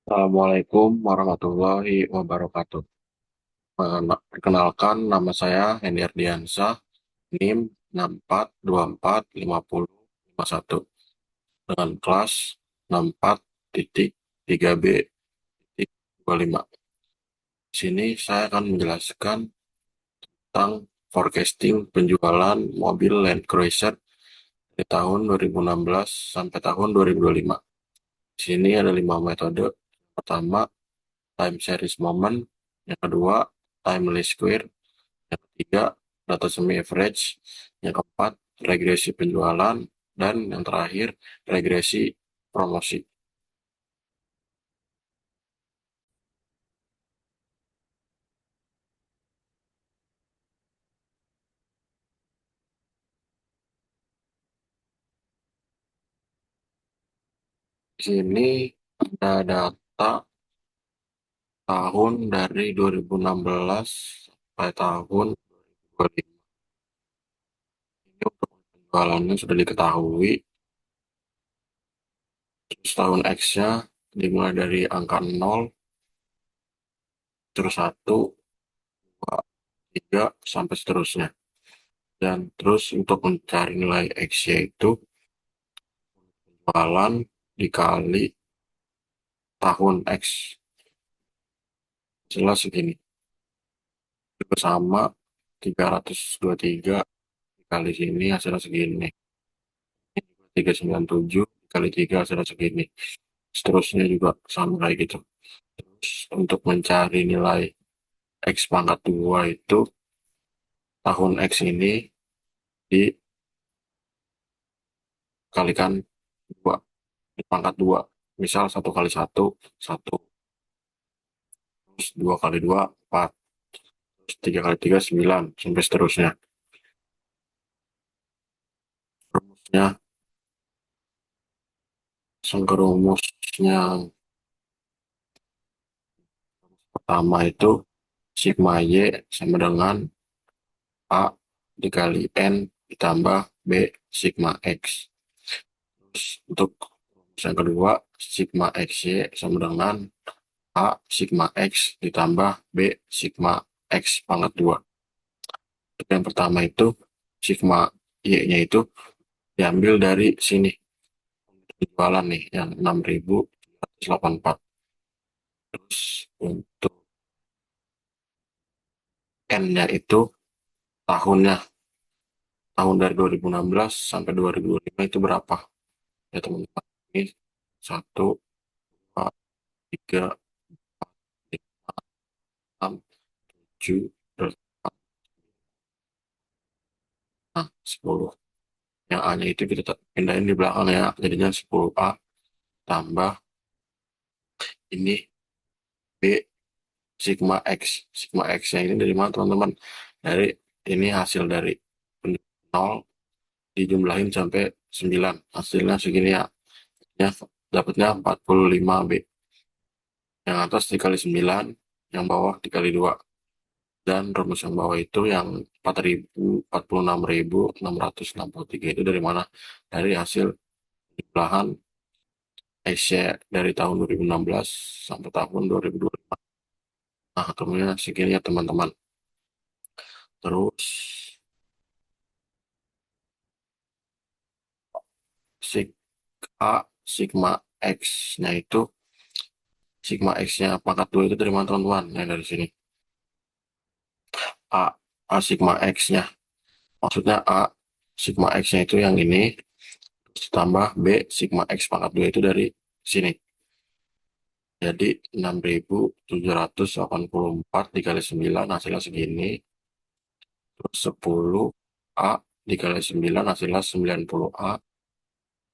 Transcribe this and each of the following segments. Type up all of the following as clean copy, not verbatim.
Assalamualaikum warahmatullahi wabarakatuh. Perkenalkan, nama saya Hendy Ardiansah, NIM 64245051 dengan kelas 64.3B.25. Di sini saya akan menjelaskan tentang forecasting penjualan mobil Land Cruiser dari tahun 2016 sampai tahun 2025. Di sini ada 5 metode. Pertama, time series moment. Yang kedua, time least square. Yang ketiga, data semi average. Yang keempat, regresi penjualan. Dan yang terakhir, regresi promosi. Di sini ada data tahun dari 2016 sampai tahun 2025. Ini untuk penjualannya sudah diketahui. Terus tahun X-nya dimulai dari angka 0, terus 1, 2, 3, sampai seterusnya. Dan terus untuk mencari nilai X-nya itu penjualan dikali tahun X, jelas segini. Itu sama 323 dikali sini hasilnya segini. 397 dikali 3 hasilnya segini. Seterusnya juga sama kayak gitu. Terus untuk mencari nilai X pangkat 2 itu tahun X ini dikalikan 2, di pangkat 2. Misal 1 kali 1, 1. Terus 2 kali 2, 4. Terus 3 kali 3, 9. Sampai seterusnya. Rumusnya, rumusnya pertama itu sigma Y sama dengan A dikali N ditambah B sigma X. Terus untuk rumus yang kedua, sigma XY sama dengan A sigma X ditambah B sigma X pangkat 2. Untuk yang pertama itu, sigma Y-nya itu diambil dari sini. Penjualan nih, yang 6.784. Terus untuk N-nya itu tahunnya, tahun dari 2016 sampai 2025 itu berapa? Ya teman-teman, ini 1, 2, 3, 5, 6, 7, 8, 10. Yang A-nya itu kita pindahin di belakang ya, jadinya 10A tambah ini B sigma X. Sigma X-nya ini dari mana teman-teman? Dari ini hasil dari 0 dijumlahin sampai 9. Hasilnya segini ya. Ya, dapatnya 45B. Yang atas dikali 9, yang bawah dikali 2. Dan rumus yang bawah itu yang 46.663 itu dari mana? Dari hasil jumlahan X-nya dari tahun 2016 sampai tahun 2025. Nah, kemudian segini ya teman-teman. Terus sig A sigma X-nya itu, sigma X-nya pangkat 2 itu dari mana teman-teman? Yang dari sini. A, A sigma X-nya. Maksudnya A sigma X-nya itu yang ini, terus ditambah B sigma X pangkat 2 itu dari sini. Jadi 6.784 dikali 9 hasilnya segini. Terus 10 A dikali 9 hasilnya 90A.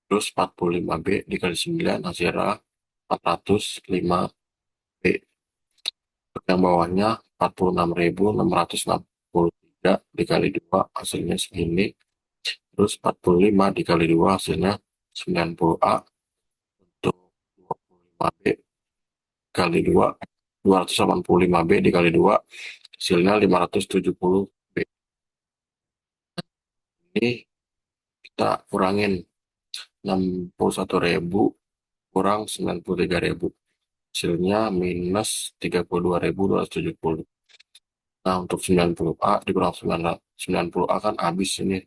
Terus 45B dikali 9 hasilnya 405B. Yang bawahnya 46.663 dikali 2 hasilnya segini. Terus 45 dikali 2 hasilnya 90A. Untuk 25B kali 2, 285B dikali 2 hasilnya 570B. Ini kita kurangin 61.000 kurang 93.000. hasilnya minus 32.270. Nah, untuk 90A dikurang 90A kan habis ini.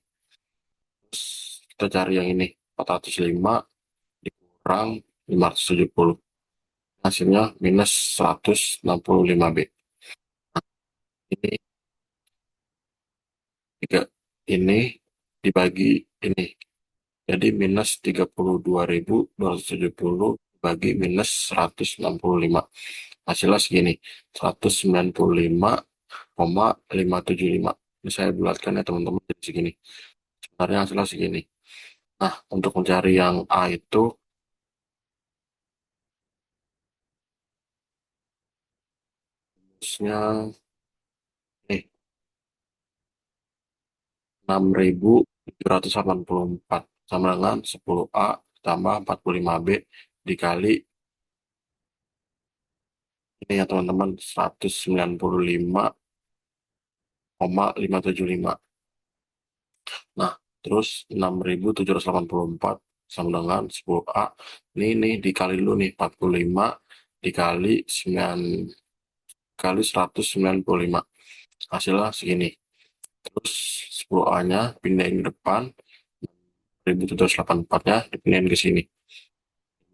Terus kita cari yang ini, 405 dikurang 570. Hasilnya minus 165B. Ini tiga ini dibagi ini. Jadi minus 32.270 bagi minus 165. Hasilnya segini, 195,575. Ini saya bulatkan ya teman-teman, jadi segini. Sebenarnya hasilnya segini. Nah, untuk mencari yang A itu, harusnya nih, 6.784 sama dengan 10A tambah 45B dikali ini ya teman-teman, 195,575. Nah, terus 6.784 sama dengan 10A. Ini dikali dulu nih, 45 dikali 9 kali 195. Hasilnya segini. Terus 10A-nya pindahin ke depan, 1784-nya dipindahin ke sini.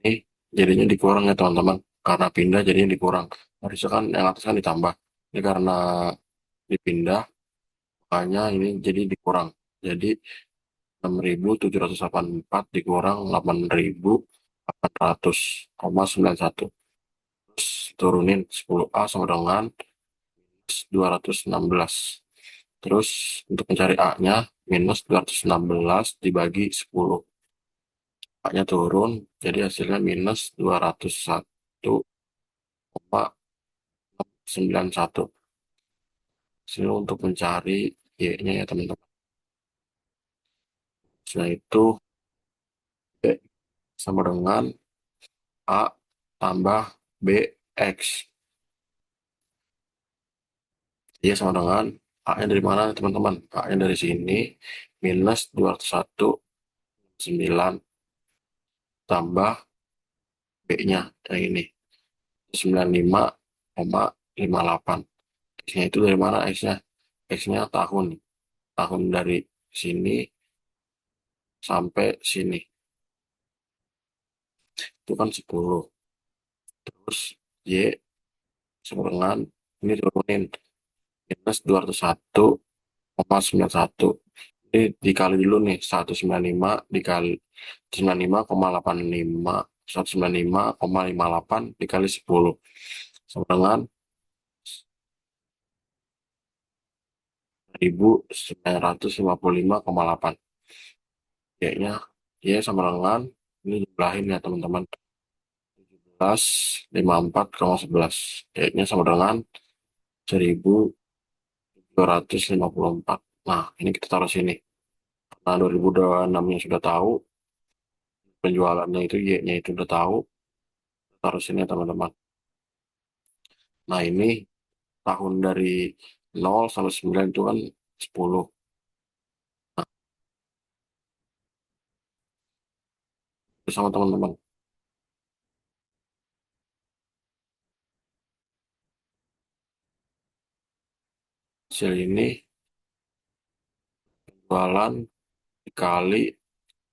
Ini jadinya dikurang ya teman-teman. Karena pindah jadinya dikurang. Harusnya kan yang atas kan ditambah. Ini karena dipindah, makanya ini jadi dikurang. Jadi 6.784 dikurang 8.800,91. Terus turunin 10A sama dengan 216. Terus untuk mencari A-nya, minus 216 dibagi 10. A-nya turun, jadi hasilnya minus 201,91. Sini untuk mencari Y-nya ya teman-teman. Setelah itu, B sama dengan A tambah BX. Iya sama dengan A-nya dari mana teman-teman? A-nya dari sini, minus 201,9 tambah B-nya yang ini, 95,58. X-nya itu dari mana X-nya? X-nya tahun. Tahun dari sini sampai sini. Itu kan 10. Terus Y sama dengan, ini turunin, minus 201,91. Ini dikali dulu nih, 195 dikali 95,85, 195,58 dikali 10 sama dengan 1.955,8. Y-nya Y sama dengan, ini jumlahin ya teman-teman, 17,54,11. Y-nya sama dengan 1.254. Nah, ini kita taruh sini. Nah, 2026-nya sudah tahu, penjualannya itu Y-nya itu udah tahu, taruh sini ya teman-teman. Nah, ini tahun dari 0 sampai 9 itu kan 10. Nah, bersama teman-teman. Hasil ini penjualan dikali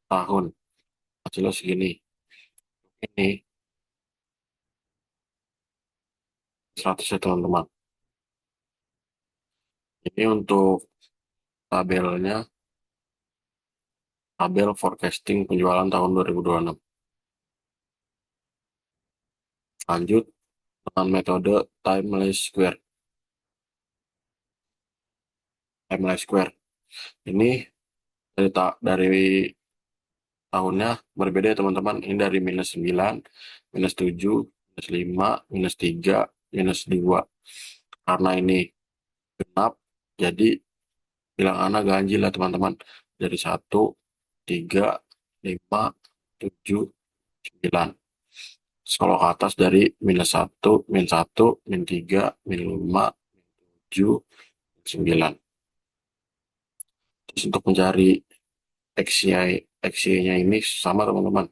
tahun. Hasilnya segini. Ini 100 ya teman-teman. Ini untuk tabelnya, tabel forecasting penjualan tahun 2026. Lanjut dengan metode Timeless Square. Timeless Square. Ini dari tahunnya berbeda ya teman-teman. Ini dari minus 9, minus 7, minus 5, minus 3, minus 2. Karena ini genap, jadi bilangannya ganjil lah teman-teman. Dari 1, 3, 5, 7, 9. Terus kalau ke atas dari minus 1, min 1, min 3, min 5, 7, 9. Terus untuk mencari XY-nya ini sama teman-teman.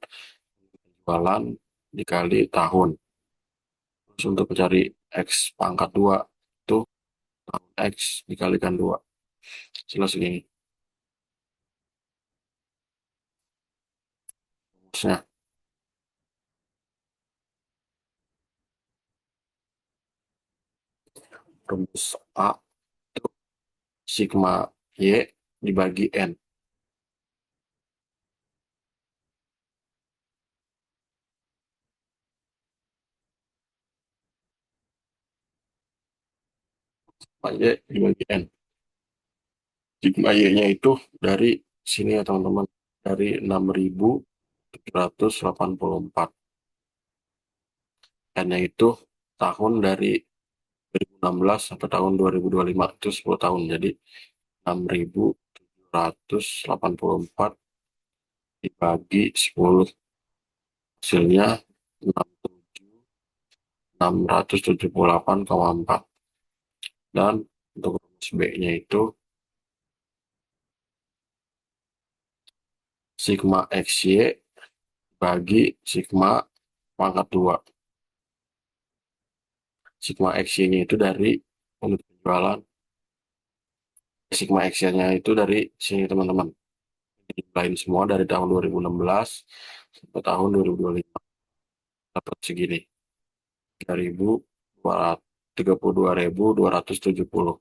Jualan dikali tahun. Terus untuk mencari X pangkat 2 itu tahun X dikalikan 2. Hasilnya segini. Rumusnya, rumus A itu sigma Y dibagi N. Sigma Y dibagi N. Sigma Y-nya itu dari sini ya teman-teman. Dari 6.784. N-nya itu tahun dari 2016 sampai tahun 2025. Itu 10 tahun. Jadi 6.784 dibagi 10. Hasilnya 678,4. Dan untuk rumus B-nya itu sigma XY bagi sigma pangkat 2. Sigma XY-nya itu dari unit penjualan. Sigma XY-nya itu dari sini teman-teman. Lain semua dari tahun 2016 sampai tahun 2025. Dapat segini. 32.270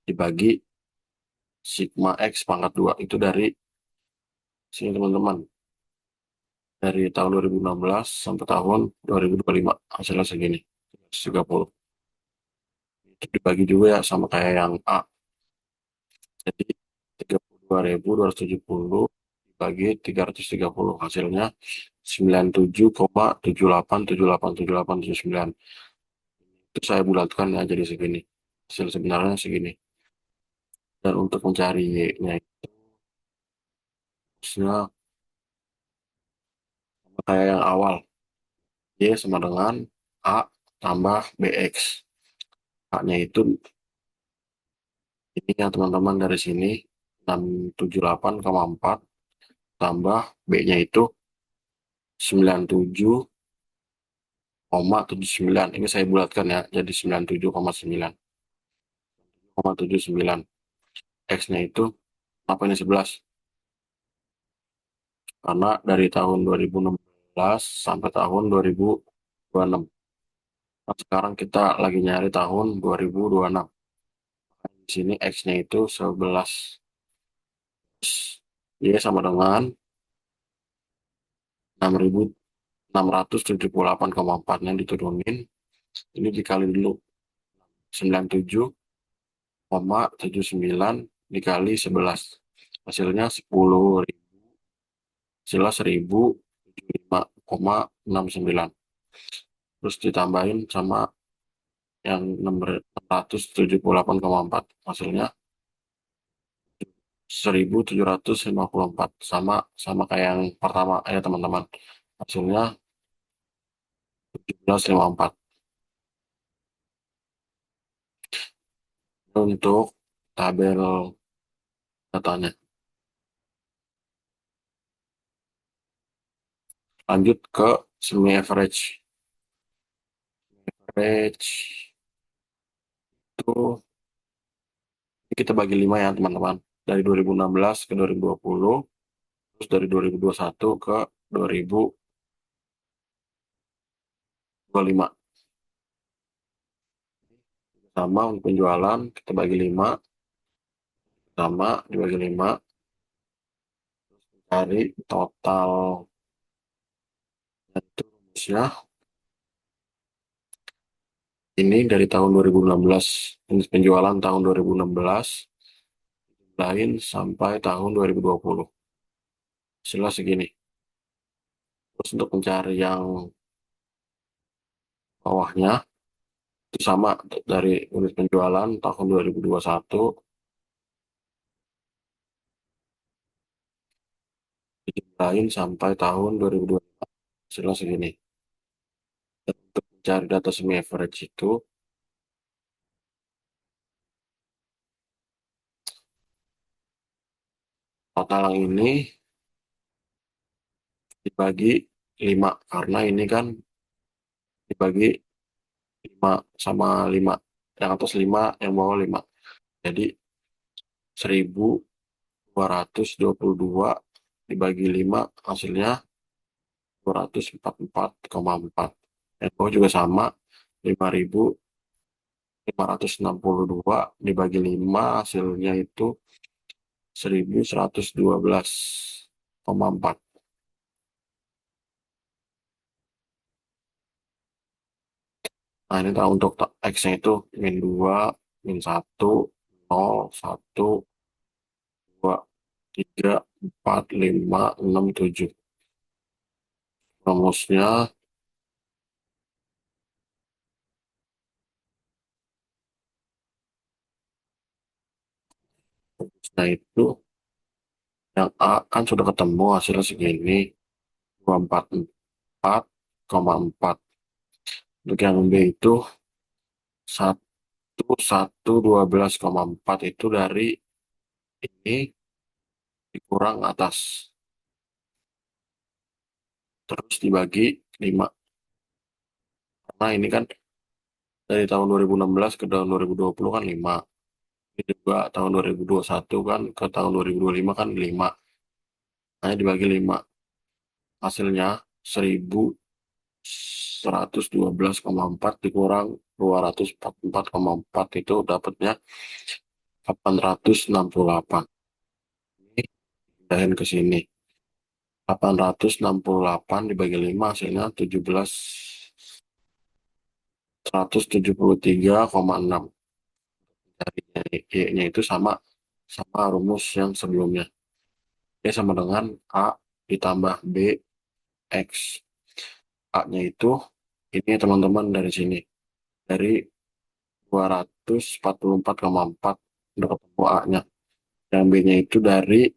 dibagi sigma X pangkat 2 itu dari sini teman-teman. Dari tahun 2016 sampai tahun 2025 hasilnya segini. 30. Itu dibagi juga ya sama kayak yang A. Jadi 32.270 dibagi 330 hasilnya 97,78787879. Itu saya bulatkan ya jadi segini. Hasil sebenarnya segini. Dan untuk mencari Y-nya itu harusnya sama kayak yang awal. Y sama dengan A tambah BX. A-nya itu ini ya teman-teman dari sini 678,4 tambah B-nya itu 97,79. Ini saya bulatkan ya jadi 97,9. 0,79. X-nya itu apa ini 11? Karena dari tahun 2016 sampai tahun 2026. Nah, sekarang kita lagi nyari tahun 2026. Di sini X-nya itu 11. Y sama dengan 6.678,4-nya diturunin. Ini dikali dulu 97,79 dikali 11. Hasilnya 10.000. Hasilnya 1.075,69. Terus ditambahin sama yang nomor 678,4. Hasilnya 1.754. Sama sama kayak yang pertama ya teman-teman. Hasilnya 1754. Untuk tabel datanya. Lanjut ke semi average. Average itu kita bagi 5 ya teman-teman. Dari 2016 ke 2020, terus dari 2021 ke 2025. Sama untuk penjualan kita bagi 5, sama dibagi 5, cari total. Itu rumusnya ini dari tahun 2016, ini penjualan tahun 2016 lain sampai tahun 2020. Hasilnya segini. Terus untuk mencari yang bawahnya itu sama dari unit penjualan tahun 2021 dijumlahin sampai tahun 2025. Hasilnya segini. Dan untuk mencari data semi average itu total yang ini dibagi 5 karena ini kan dibagi 5 sama 5, yang atas 5 yang bawah 5, jadi 1222 dibagi 5 hasilnya 244,4. Yang bawah juga sama, 5562 dibagi 5 hasilnya itu 1112,4. Nah, ini tahu untuk X-nya itu min 2, min 1, 0, 1, 2, 3, 4, 5, 6, 7. Rumusnya, nah itu yang A kan sudah ketemu hasilnya segini, 244,4. Untuk yang B itu 1112,4 itu dari ini dikurang atas, terus dibagi 5. Karena ini kan dari tahun 2016 ke tahun 2020 kan 5. Ini juga tahun 2021 kan ke tahun 2025 kan 5. Hanya dibagi 5. Hasilnya 1112,4 dikurang 244,4 itu dapatnya 868. Ini pindahin ke sini. 868 dibagi 5 hasilnya 173,6. Dari Y-nya itu sama sama rumus yang sebelumnya. Y sama dengan A ditambah B X. A-nya itu ini teman-teman dari sini. Dari 244,4 udah ketemu A-nya. Yang B-nya itu dari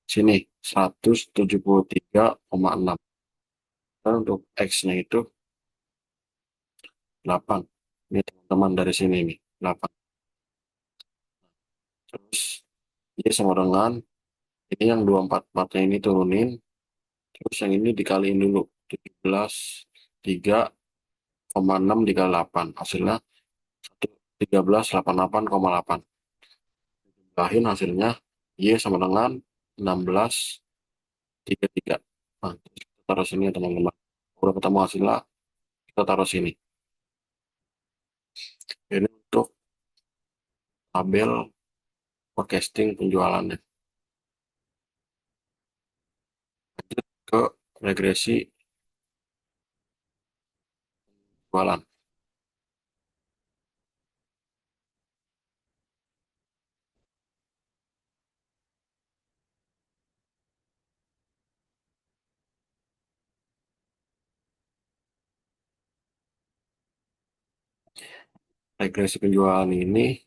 sini 173,6. Dan untuk X-nya itu 8. Ini teman-teman dari sini nih 8. Terus Y sama dengan ini yang 244-nya ini turunin. Terus yang ini dikaliin dulu. 17,3,6 dikali 8. Hasilnya 1388,8. Jumlahin hasilnya Y sama dengan 16,33. Nah, kita taruh sini ya teman-teman. Udah ketemu hasilnya, kita taruh sini. Ini untuk tabel forecasting penjualannya. Lanjut ke regresi jualan. Regresi penjualan ini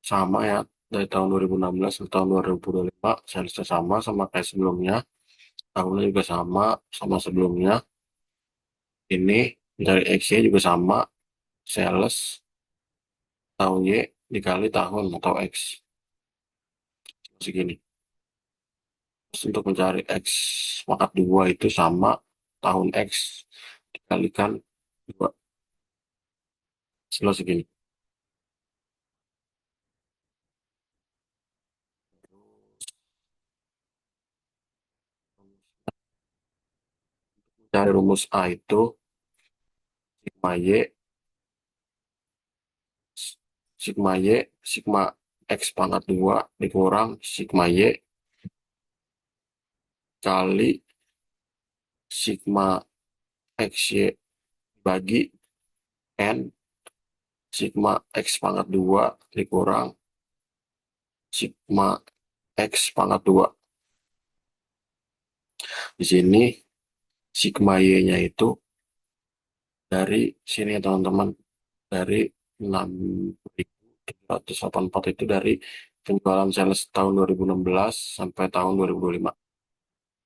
sama ya, dari tahun 2016 ke tahun 2025, salesnya sama kayak sebelumnya. Tahunnya juga sama sebelumnya. Ini dari X-nya juga sama, sales tahun Y dikali tahun atau X segini. Terus untuk mencari X pangkat 2 itu sama, tahun X dikalikan 2 selalu segini. Dari rumus A itu sigma Y, sigma Y, sigma X pangkat 2 dikurang sigma Y kali sigma XY bagi N sigma X pangkat 2 dikurang sigma X pangkat 2. Di sini sigma Y-nya itu dari sini ya teman-teman, dari 6.784 itu dari penjualan sales tahun 2016 sampai tahun 2025.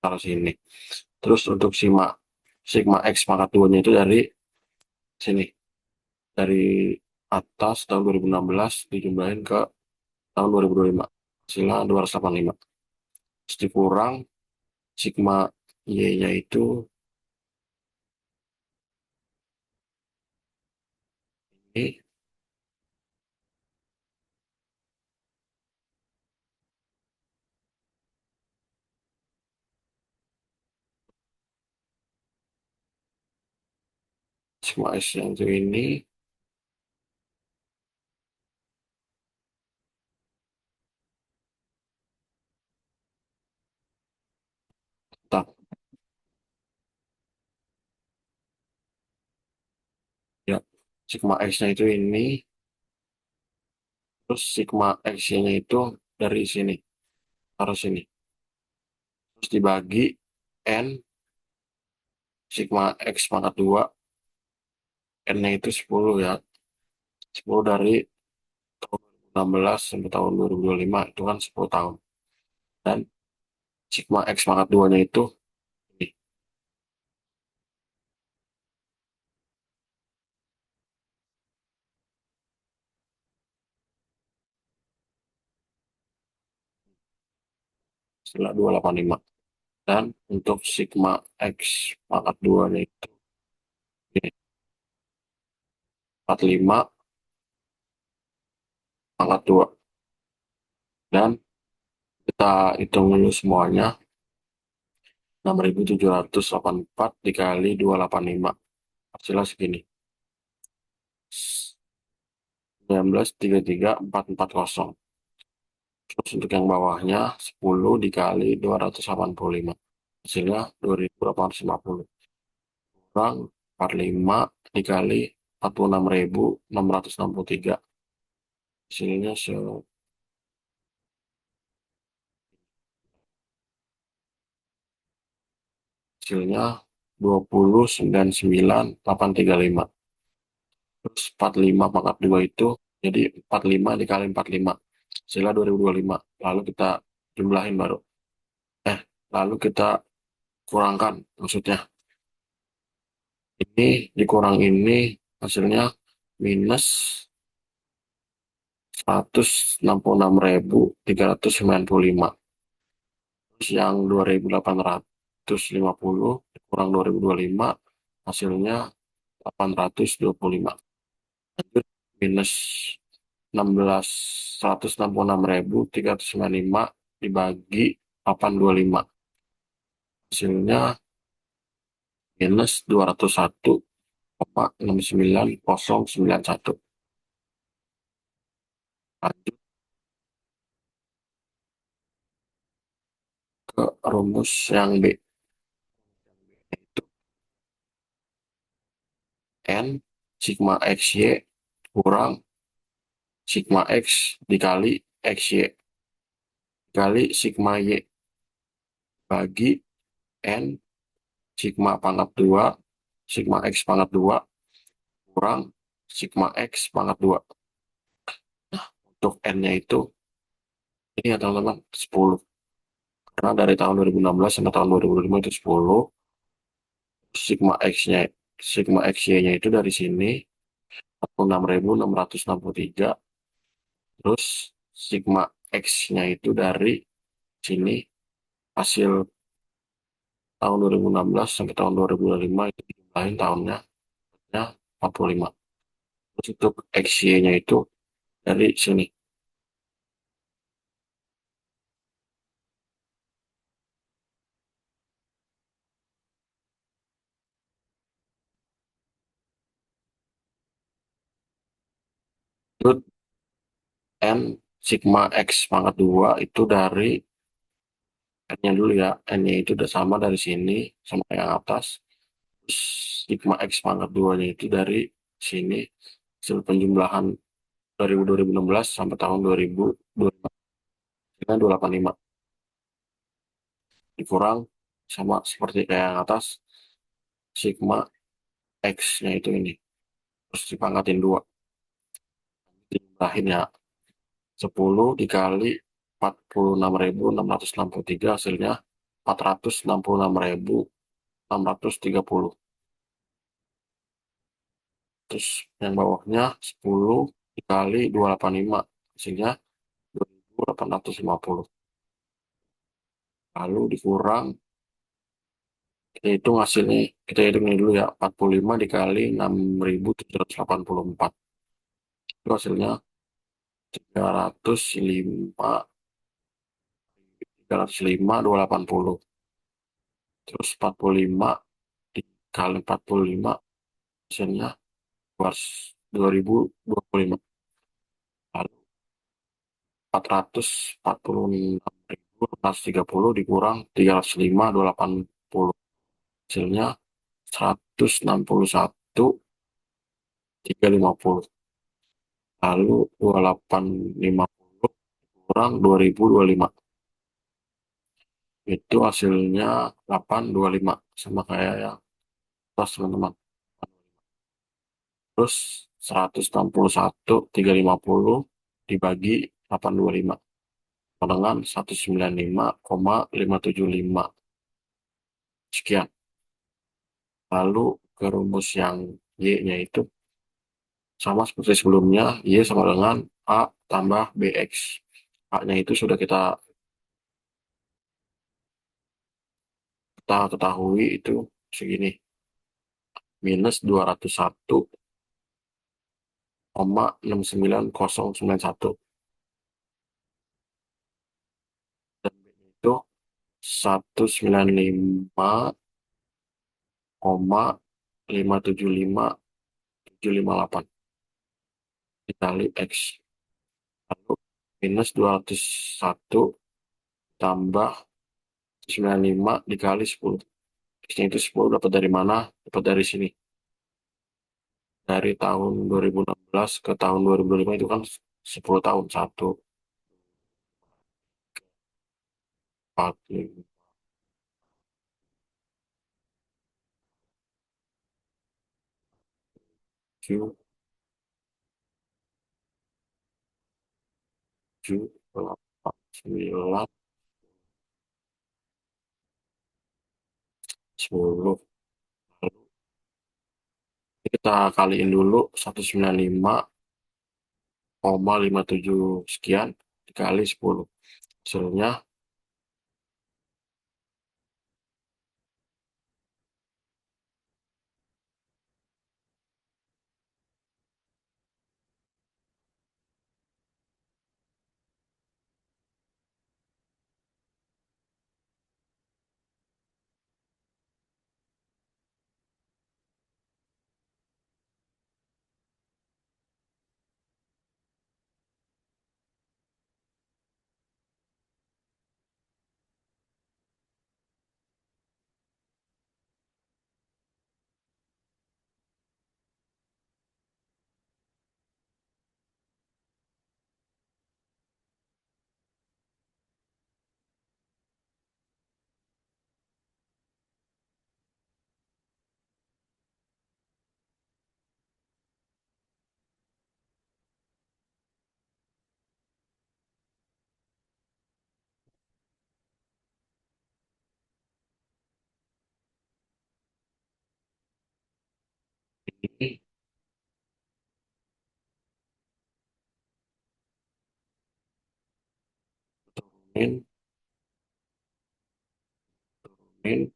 Taruh sini. Terus untuk sigma sigma X pangkat 2-nya itu dari sini. Dari atas tahun 2016 dijumlahin ke tahun 2025. Hasilnya 285. Terus dikurang sigma Y-nya itu ini sigma S-nya itu ini. Tak, ya. Sigma X-nya itu ini. Terus sigma X-nya itu dari sini. Taruh sini. Terus dibagi N sigma X pangkat 2. N-nya itu 10 ya. 10 dari tahun 2016 sampai tahun 2025 itu kan 10 tahun. Dan sigma X pangkat 2-nya itu ini. Setelah 285. Dan untuk sigma X pangkat 2-nya itu ini. 45 pangkat 2. Dan kita hitung dulu semuanya. 6.784 dikali 285. Hasilnya segini. 19,33,440. Terus untuk yang bawahnya 10 dikali 285. Hasilnya 2.850. Kurang 45 dikali 46.663. Hasilnya hasilnya 20,99,835. Terus 45 pangkat 2 itu jadi 45 dikali 45. Hasilnya 2025. Lalu kita jumlahin baru. Eh, lalu kita kurangkan. Maksudnya ini dikurang ini hasilnya minus 166.395. Terus yang 2.850 kurang 2025 hasilnya 825. Lanjut minus 16 166.395 dibagi 825. Hasilnya minus 201,69091. Lanjut ke rumus yang B, yaitu N sigma XY kurang sigma X dikali XY dikali sigma Y bagi N sigma pangkat 2 sigma X pangkat 2 kurang sigma X pangkat 2. Untuk N-nya itu ini ya teman-teman 10. Karena dari tahun 2016 sampai tahun 2025 itu 10. Sigma X-nya sigma XY-nya itu dari sini 46.663. Terus sigma X-nya itu dari sini hasil tahun 2016 sampai tahun 2025 itu dijumlahin tahunnya ya 45. Terus untuk XY-nya itu dari sini. Terus N sigma X pangkat 2 itu dari N-nya dulu ya. N-nya itu udah sama dari sini sama yang atas. Terus sigma X pangkat 2-nya itu dari sini hasil penjumlahan dari 2016 sampai tahun 2025 dengan 285 dikurang sama seperti kayak yang atas sigma X-nya itu ini terus dipangkatin 2 dijumlahin ya 10 dikali 46.663 hasilnya 466.630. Terus yang bawahnya 10 dikali 285 hasilnya 2.850. Lalu dikurang Kita hitung hasilnya, kita hitung ini dulu ya, 45 dikali 6.784. Itu hasilnya 305, 280. Terus 45 dikali 45 hasilnya 2025. Lalu 446.630 dikurang 305.280. Hasilnya 161.350. Lalu 2850 kurang 2025. Itu hasilnya 825. Sama kayak yang atas teman-teman. Terus 161.350 dibagi 825 dengan 195,575 sekian. Lalu ke rumus yang Y-nya itu sama seperti sebelumnya, Y sama dengan A tambah BX. A-nya itu sudah kita ketahui itu segini, minus 201,69091. Dan B itu 195,575,758 dikali X. Lalu minus 201 tambah 95 dikali 10. X-nya itu 10 dapat dari mana? Dapat dari sini. Dari tahun 2016 ke tahun 2005 itu kan 10 tahun. 1, 4, 5, 7, 8, 9, 10. Lalu kita kaliin dulu 195,57 sekian dikali 10. Hasilnya ini turunin, turunin,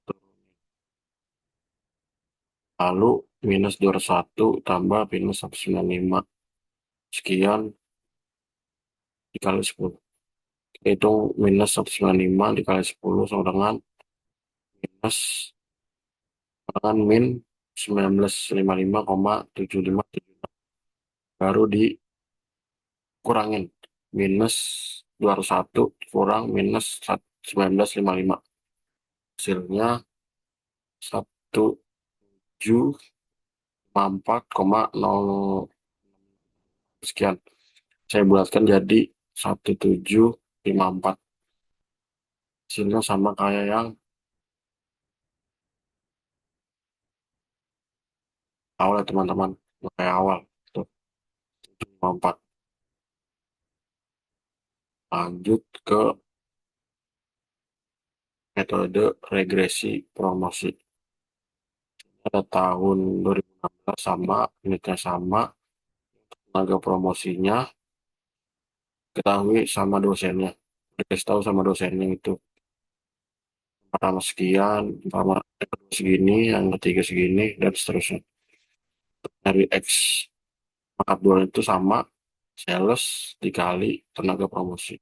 turunin. Lalu minus 201 tambah minus 195 sekian dikali 10. Itu minus 195 dikali 10 sama minus dengan min 1955,757. Baru dikurangin minus 201 kurang minus 1955. Hasilnya 1754,0 sekian. Saya bulatkan jadi 1754. Hasilnya sama kayak yang awal ya teman-teman. Kayak awal. Tuh, 1754. Lanjut ke metode regresi promosi. Pada tahun 2016 sama, unitnya sama, tenaga promosinya ketahui sama dosennya. Dikasih tahu sama dosennya itu pertama sekian, yang kedua segini, yang ketiga segini, dan seterusnya. Dari X pangkat 2 itu sama sales dikali tenaga promosi.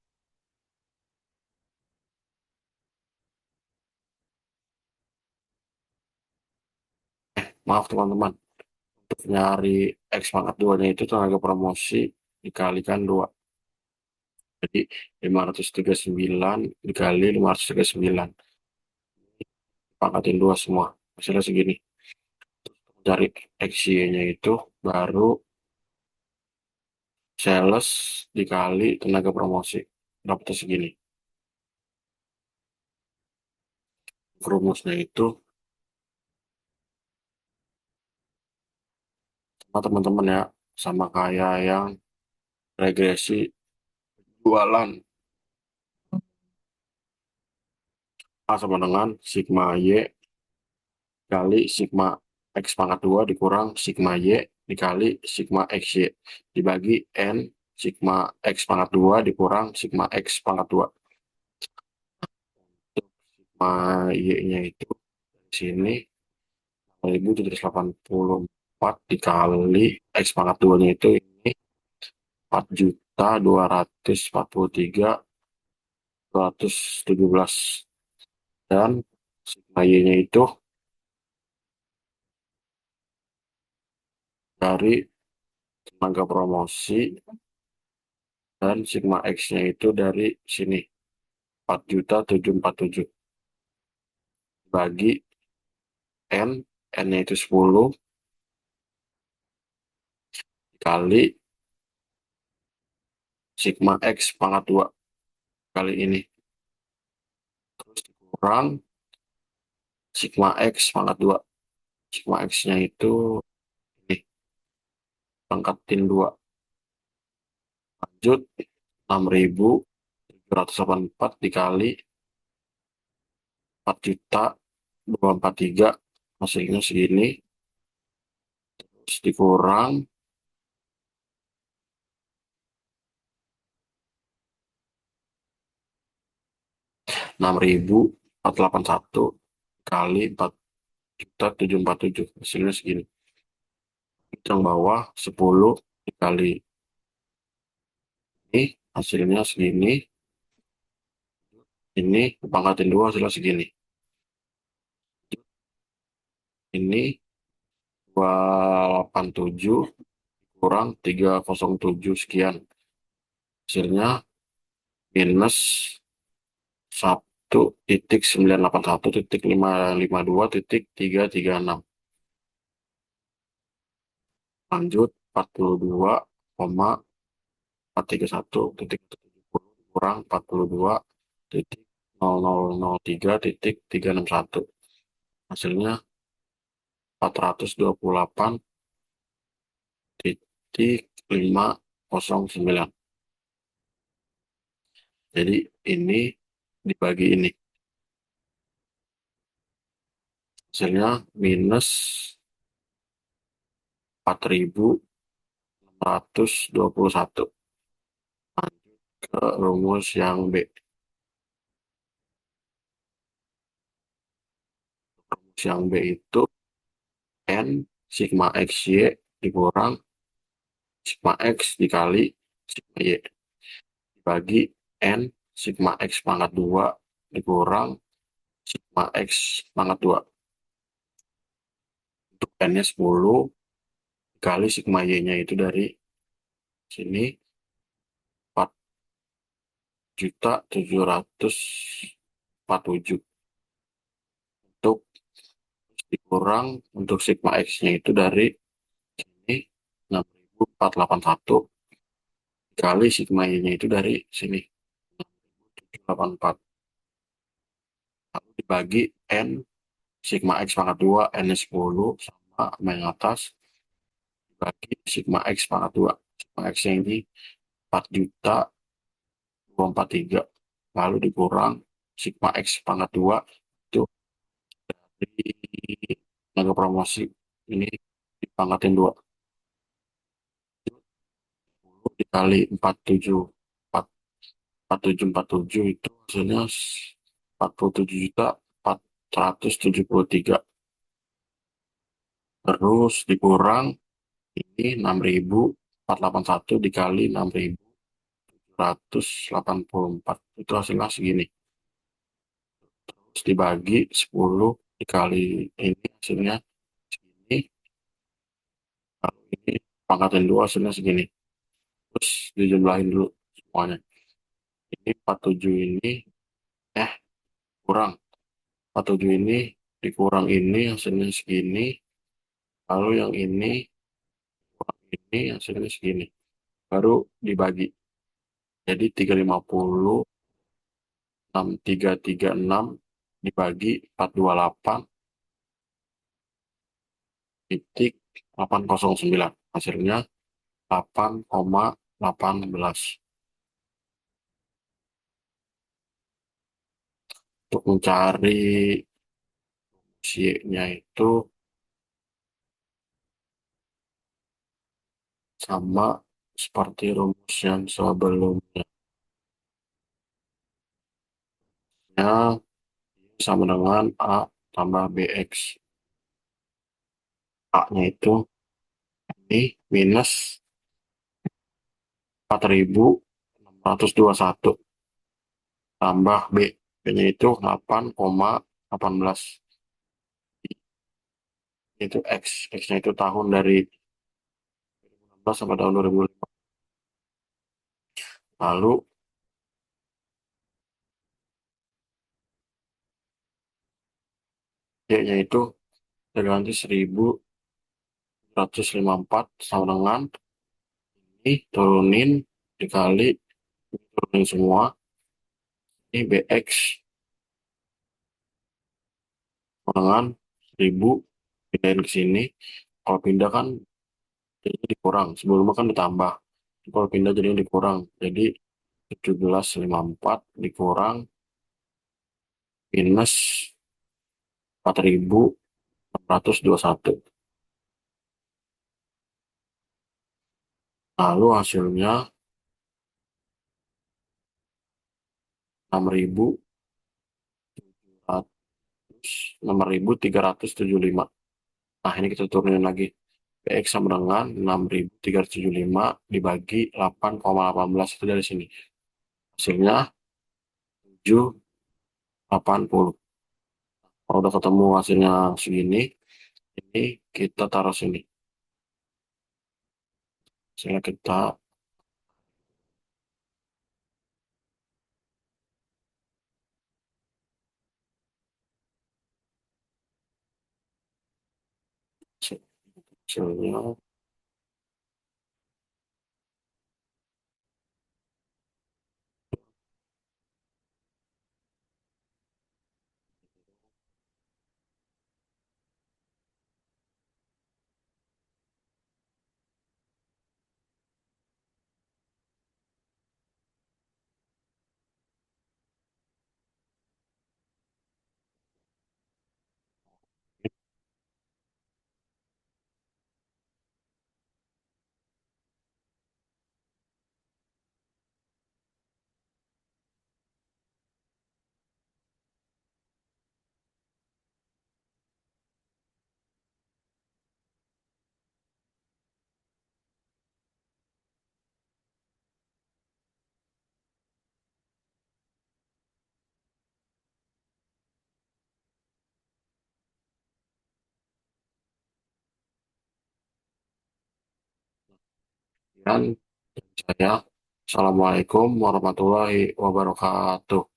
Maaf teman-teman, untuk nyari X pangkat 2-nya itu tenaga promosi dikalikan 2. Jadi 539 dikali 539. Pangkatin 2 semua. Hasilnya segini. Dari XY-nya itu baru sales dikali tenaga promosi. Dapatnya segini. Rumusnya itu sama teman-teman ya. Sama kayak yang regresi jualan. A sama dengan sigma Y kali sigma X pangkat 2 dikurang sigma Y dikali sigma XY dibagi N sigma X pangkat 2 dikurang sigma X pangkat 2. Untuk sigma Y-nya itu di sini 1784 dikali X pangkat 2-nya itu ini 4.243.217 dan sigma Y-nya itu dari tenaga promosi dan sigma X-nya itu dari sini 4.747 bagi N, N-nya itu 10 kali sigma X pangkat 2 kali ini. Terus dikurang sigma X pangkat 2. Sigma X-nya itu ini, pangkatin 2. Lanjut 6.784 dikali 4.243 hasilnya segini. Terus dikurang 6.481 kali 4.747 hasilnya segini. Yang bawah 10 dikali ini hasilnya segini. Ini dipangkatin 2 hasilnya segini. Ini 287 kurang 307 sekian. Hasilnya minus 1.981.552.336. Lanjut 42,431.170 kurang 42.0003.361. Hasilnya 428.509. Jadi ini dibagi ini. Hasilnya minus 4.621. Lanjut ke rumus yang B. Rumus yang B itu N sigma XY dikurang sigma X dikali sigma Y dibagi N sigma X pangkat 2 dikurang sigma X pangkat 2. Untuk N-nya 10 dikali sigma Y-nya itu dari sini 4.747. Untuk dikurang untuk sigma X-nya itu dari sini 6.481 dikali sigma Y-nya itu dari sini 6.784. Lalu dibagi N sigma X pangkat 2 N-nya 10 sama yang atas dibagi sigma X pangkat 2. Sigma X-nya ini 4.243. Lalu dikurang sigma X pangkat 2 itu dari tenaga promosi ini dipangkatin 2. Dikali 47 itu hasilnya 47 juta 173. Terus dikurang ini 6.481 dikali 6.184. Itu hasilnya segini. Terus dibagi 10 dikali ini hasilnya segini. Lalu ini pangkatan 2 hasilnya segini. Terus dijumlahin dulu semuanya. Ini 47 ini, eh kurang. 47 ini dikurang ini hasilnya segini. Lalu yang ini kurang ini hasilnya segini. Baru dibagi. Jadi 350, 6336 dibagi 428 titik 809. Hasilnya 8,18. Untuk mencari Y-nya itu sama seperti rumus yang sebelumnya. Ya, sama dengan A tambah BX. A-nya itu ini minus 4.621 tambah B. B-nya itu 8,18. Itu X. X-nya itu tahun dari 2016 sampai tahun 2005. Lalu Y-nya itu dari nanti 1.154 sama dengan ini turunin dikali turunin semua. Ini BX sama dengan 1.000 pindahin ke sini. Kalau pindah kan jadi dikurang. Sebelumnya kan ditambah. Kalau pindah jadinya dikurang. Jadi 1754 dikurang minus 4.621. Lalu hasilnya 6.375. Nah, ini kita turunin lagi. PX sama dengan 6.375 dibagi 8,18 itu dari sini. Hasilnya 780. Kalau udah ketemu hasilnya segini, ini kita taruh sini. Hasilnya kita hasilnya sekian. Saya. Assalamualaikum warahmatullahi wabarakatuh.